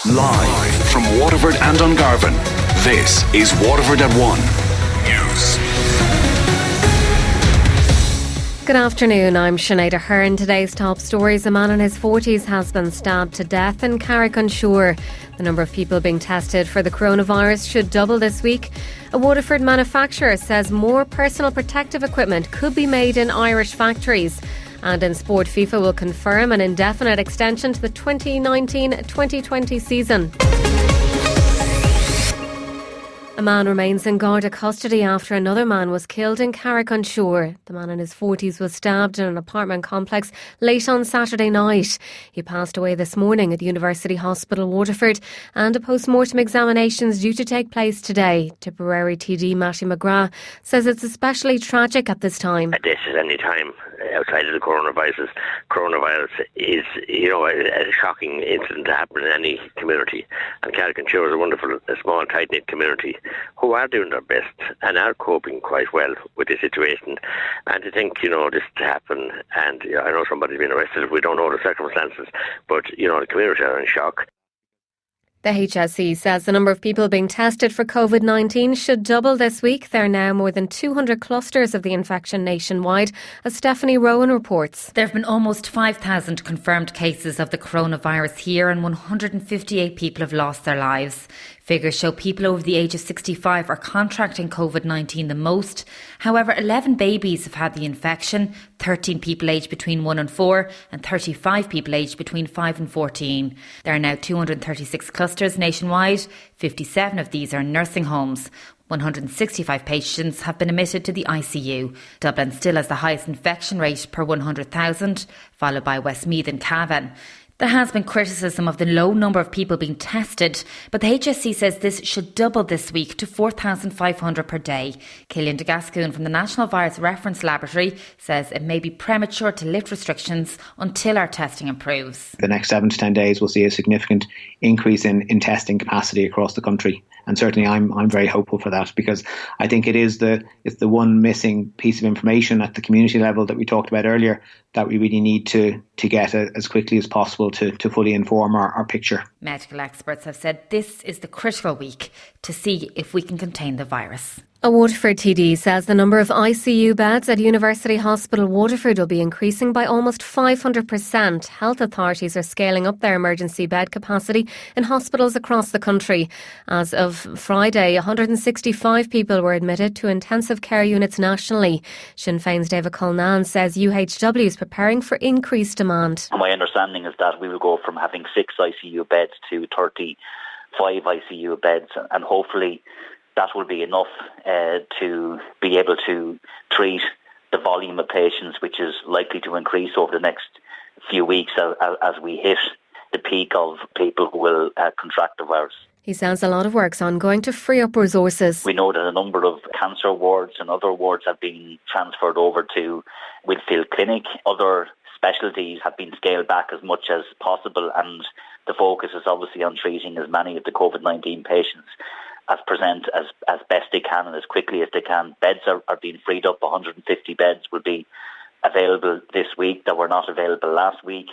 Live from Waterford and Dungarvan, this is Waterford at 1 News. Good afternoon, I'm Sinead Aherne. Today's top stories: a man in his 40s has been stabbed to death in Carrick-on-Shore. The number of people being tested for the coronavirus should double this week. A Waterford manufacturer says more personal protective equipment could be made in Irish factories. And in sport, FIFA will confirm an indefinite extension to the 2019-2020 season. A man remains in Garda custody after another man was killed in Carrick-on-Shore. The man in his 40s was stabbed in an apartment complex late on Saturday night. He passed away this morning at the University Hospital Waterford, and a post-mortem examination is due to take place today. Tipperary TD Matty McGrath says it's especially tragic at this time. At this at any time outside of the coronavirus is, a shocking incident to happen in any community. And Carrick-on-Shore is a wonderful, small, tight-knit community who are doing their best and are coping quite well with the situation. And to think, this to happen, and I know somebody's been arrested, we don't know the circumstances, but, the community are in shock. The HSE says the number of people being tested for COVID-19 should double this week. There are now more than 200 clusters of the infection nationwide, as Stephanie Rowan reports. There have been almost 5,000 confirmed cases of the coronavirus here, and 158 people have lost their lives. Figures show people over the age of 65 are contracting COVID-19 the most. However, 11 babies have had the infection, 13 people aged between 1 and 4 and 35 people aged between 5 and 14. There are now 236 clusters nationwide. 57 of these are nursing homes. 165 patients have been admitted to the ICU. Dublin still has the highest infection rate per 100,000, followed by Westmeath and Cavan. There has been criticism of the low number of people being tested, but the HSE says this should double this week to 4,500 per day. Cillian de Gascoigne from the National Virus Reference Laboratory says it may be premature to lift restrictions until our testing improves. The next 7 to 10 days will see a significant increase in testing capacity across the country. And certainly I'm very hopeful for that, because I think it's the one missing piece of information at the community level that we talked about earlier that we really need to get as quickly as possible to fully inform our picture. Medical experts have said this is the critical week to see if we can contain the virus. A Waterford TD says the number of ICU beds at University Hospital Waterford will be increasing by almost 500%. Health authorities are scaling up their emergency bed capacity in hospitals across the country. As of Friday, 165 people were admitted to intensive care units nationally. Sinn Féin's David Culnan says UHW is preparing for increased demand. My understanding is that we will go from having 6 ICU beds to 35 ICU beds, and hopefully that will be enough to be able to treat the volume of patients, which is likely to increase over the next few weeks as we hit the peak of people who will contract the virus. He says a lot of work's ongoing to free up resources. We know that a number of cancer wards and other wards have been transferred over to Whitfield Clinic. Other specialties have been scaled back as much as possible, and the focus is obviously on treating as many of the COVID-19 patients as present as best they can and as quickly as they can. Beds are being freed up. 150 beds will be available this week that were not available last week.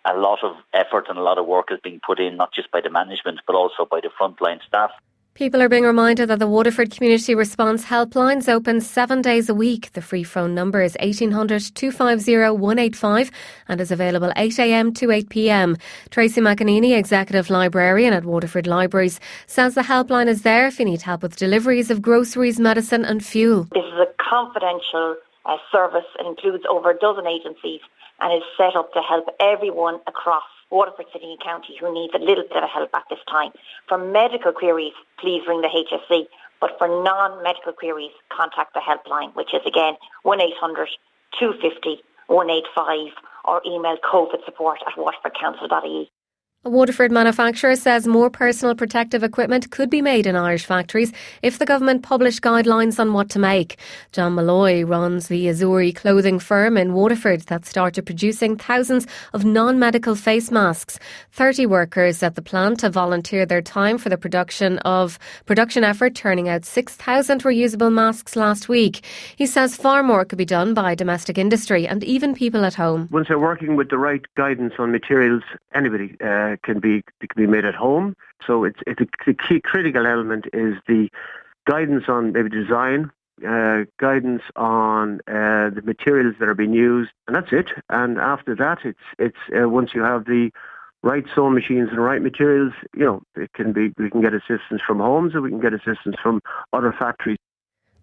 A lot of effort and a lot of work is being put in, not just by the management, but also by the frontline staff. People are being reminded that the Waterford Community Response Helpline is open 7 days a week. The free phone number is 1800 250 185 and is available 8am to 8pm. Tracy McAneny, Executive Librarian at Waterford Libraries, says the helpline is there if you need help with deliveries of groceries, medicine and fuel. This is a confidential service. It includes over a dozen agencies and is set up to help everyone across Waterford City and County who needs a little bit of help at this time. For medical queries, please ring the HSE, but for non-medical queries, contact the helpline, which is again 1800 250 185, or email covidsupport@waterfordcouncil.ie. A Waterford manufacturer says more personal protective equipment could be made in Irish factories if the government published guidelines on what to make. John Malloy runs the Azuri clothing firm in Waterford that started producing thousands of non-medical face masks. 30 workers at the plant have volunteered their time for the production effort, turning out 6,000 reusable masks last week. He says far more could be done by domestic industry and even people at home. Once they're working with the right guidance on materials, anybody can be made at home. So it's a key critical element is the guidance on maybe design, guidance on the materials that are being used, and that's it. And after that, it's once you have the right sewing machines and the right materials, we can get assistance from homes, or we can get assistance from other factories.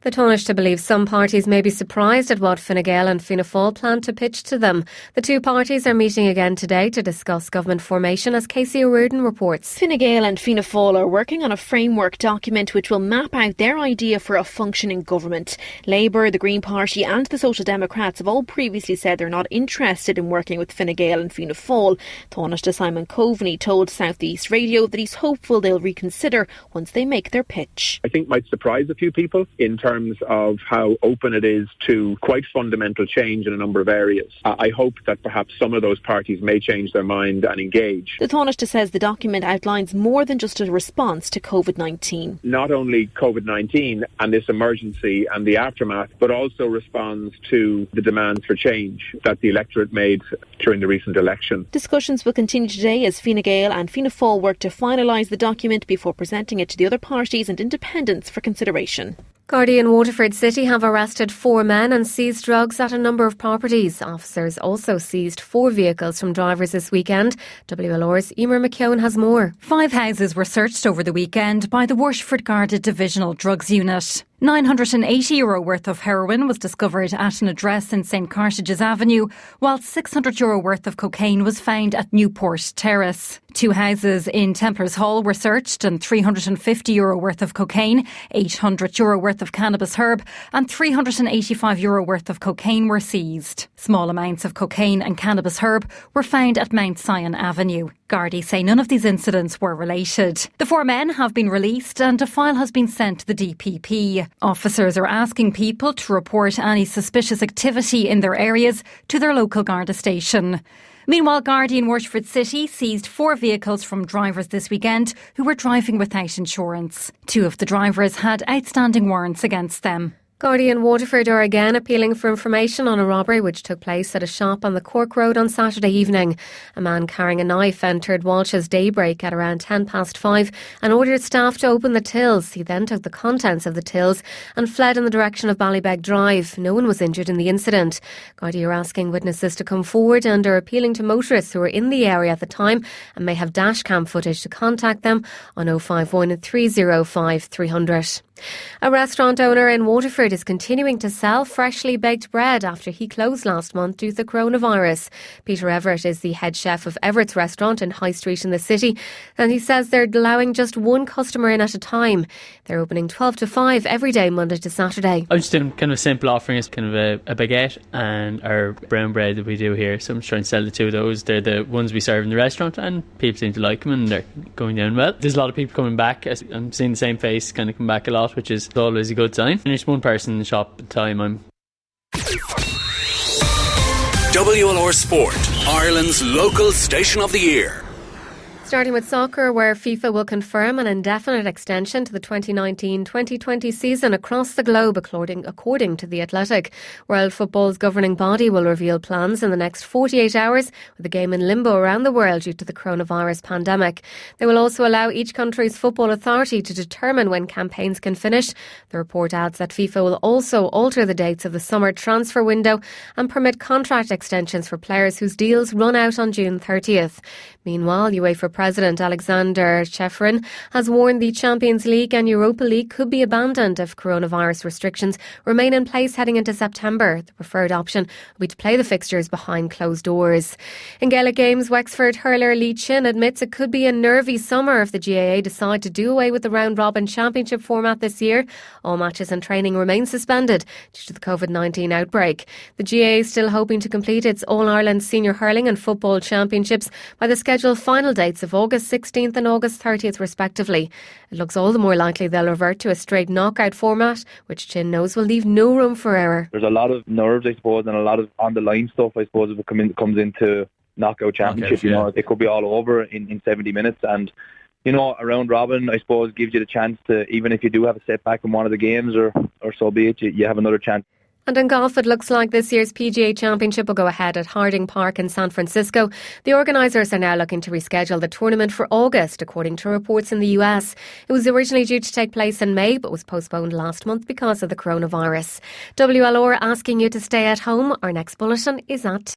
The Taoiseach believes some parties may be surprised at what Fine Gael and Fianna Fáil plan to pitch to them. The two parties are meeting again today to discuss government formation, as Casey O'Riordan reports. Fine Gael and Fianna Fáil are working on a framework document which will map out their idea for a functioning government. Labour, the Green Party and the Social Democrats have all previously said they're not interested in working with Fine Gael and Fianna Fáil. Taoiseach Simon Coveney told South East Radio that he's hopeful they'll reconsider once they make their pitch. I think might surprise a few people in terms of how open it is to quite fundamental change in a number of areas. I hope that perhaps some of those parties may change their mind and engage. The Taoiseach says the document outlines more than just a response to COVID-19. Not only COVID-19 and this emergency and the aftermath, but also responds to the demands for change that the electorate made during the recent election. Discussions will continue today as Fine Gael and Fianna Fáil work to finalise the document before presenting it to the other parties and independents for consideration. Gardaí in Waterford City have arrested 4 men and seized drugs at a number of properties. Officers also seized 4 vehicles from drivers this weekend. WLR's Emer McKeown has more. 5 houses were searched over the weekend by the Waterford Garda Divisional Drugs Unit. €980 worth of heroin was discovered at an address in St Cartage's Avenue, while €600 worth of cocaine was found at Newport Terrace. 2 houses in Templars Hall were searched and €350 worth of cocaine, €800 worth of cannabis herb and €385 worth of cocaine were seized. Small amounts of cocaine and cannabis herb were found at Mount Sion Avenue. Gardaí say none of these incidents were related. The 4 men have been released and a file has been sent to the DPP. Officers are asking people to report any suspicious activity in their areas to their local Garda station. Meanwhile, Gardaí in Waterford City seized 4 vehicles from drivers this weekend who were driving without insurance. 2 of the drivers had outstanding warrants against them. Gardaí in Waterford are again appealing for information on a robbery which took place at a shop on the Cork Road on Saturday evening. A man carrying a knife entered Walsh's Daybreak at around 5:10 and ordered staff to open the tills. He then took the contents of the tills and fled in the direction of Ballybeg Drive. No one was injured in the incident. Gardaí are asking witnesses to come forward and are appealing to motorists who were in the area at the time and may have dashcam footage to contact them on 051 305 300. A restaurant owner in Waterford is continuing to sell freshly baked bread after he closed last month due to the coronavirus. Peter Everett is the head chef of Everett's restaurant in High Street in the city, and he says they're allowing just 1 customer in at a time. They're opening 12 to 5 every day, Monday to Saturday. I'm just doing kind of a simple offering. It's kind of a baguette and our brown bread that we do here. So I'm just trying to sell the 2 of those. They're the ones we serve in the restaurant and people seem to like them and they're going down well. There's a lot of people coming back. I'm seeing the same face kind of come back a lot, which is always a good sign. And there's 1 person in the shop at a time. WLR Sport, Ireland's local station of the year. Starting with soccer, where FIFA will confirm an indefinite extension to the 2019-2020 season across the globe, according to The Athletic. World Football's governing body will reveal plans in the next 48 hours, with the game in limbo around the world due to the coronavirus pandemic. They will also allow each country's football authority to determine when campaigns can finish. The report adds that FIFA will also alter the dates of the summer transfer window and permit contract extensions for players whose deals run out on June 30th. Meanwhile, UEFA President Alexander Cheferin has warned the Champions League and Europa League could be abandoned if coronavirus restrictions remain in place heading into September. The preferred option will be to play the fixtures behind closed doors. In Gaelic games, Wexford hurler Lee Chin admits it could be a nervy summer if the GAA decide to do away with the round-robin championship format this year. All matches and training remain suspended due to the COVID-19 outbreak. The GAA is still hoping to complete its All-Ireland Senior Hurling and Football Championships by the scheduled final dates of August 16th and August 30th respectively. It looks all the more likely they'll revert to a straight knockout format, which Chin knows will leave no room for error. There's a lot of nerves, I suppose, and a lot of on-the-line stuff, I suppose, if it comes into knockout championship. It could be all over in 70 minutes, and a round robin, I suppose, gives you the chance to, even if you do have a setback in one of the games or so be it, you have another chance. And in golf, it looks like this year's PGA Championship will go ahead at Harding Park in San Francisco. The organisers are now looking to reschedule the tournament for August, according to reports in the US. It was originally due to take place in May, but was postponed last month because of the coronavirus. WLR asking you to stay at home. Our next bulletin is at